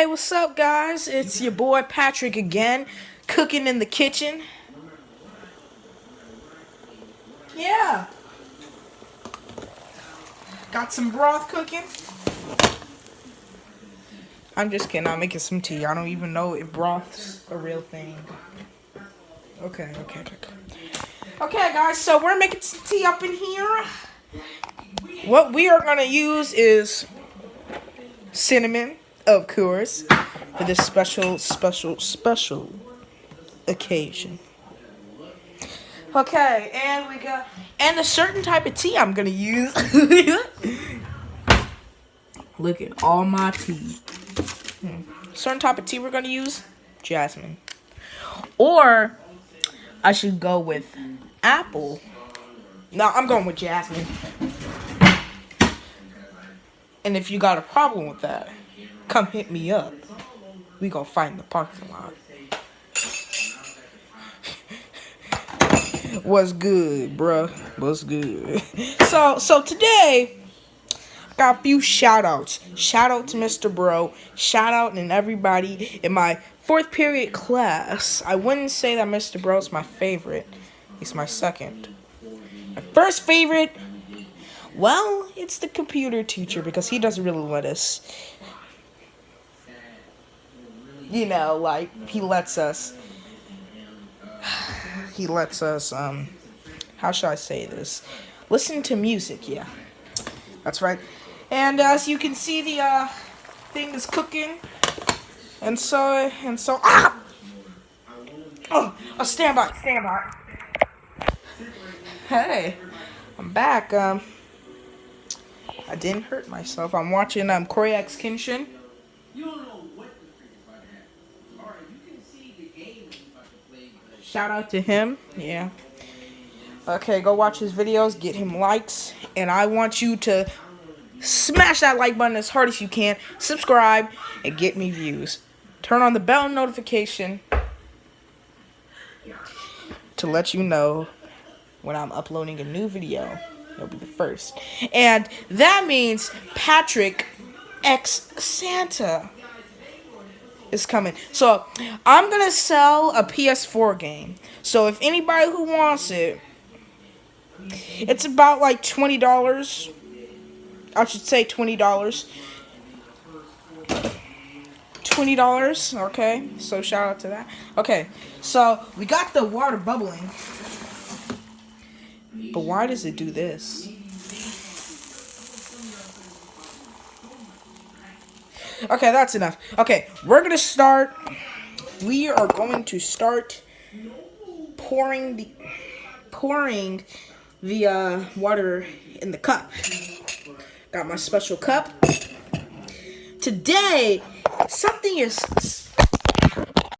what's up, guys? It's your boy Patrick again, cooking in the kitchen. Yeah. Got some broth cooking. I'm just kidding, I'm making some tea. I don't even know if broth's a real thing. Okay. Okay, guys, so we're making some tea up in here. What we are gonna use is cinnamon, of course, for this special occasion. Okay, and a certain type of tea I'm gonna use. Look at all my tea. Certain type of tea we're gonna use, jasmine. Or I should go with apple. No, I'm going with jasmine. And if you got a problem with that, come hit me up. We gonna fight in the parking lot. What's good, bruh? What's good? So today, I got a few shout outs. Shout out to Mr. Bro. Shout out and everybody in my 4th period class. I wouldn't say that Mr. Bro's my favorite. He's my second. My first favorite, well, it's the computer teacher because he doesn't really let us, he lets us, how should I say this? Listen to music, yeah. That's right. And as you can see, the thing is cooking. And so, oh, stand by. Hey, I'm back. I didn't hurt myself. I'm watching Koryax Kenshin. Shout out to him. Yeah. Okay, go watch his videos, get him likes, and I want you to smash that like button as hard as you can, subscribe, and get me views. Turn on the bell notification to let you know when I'm uploading a new video. It'll be the first. And that means Patrick X Santa is coming. So I'm gonna sell a PS4 game. So if anybody who wants it, it's about like $20. I should say $20. $20, okay? So shout out to that. Okay, so we got the water bubbling. But why does it do this? Okay, that's enough. Okay, we are going to start pouring the water in the cup. Got my special cup. Today, something is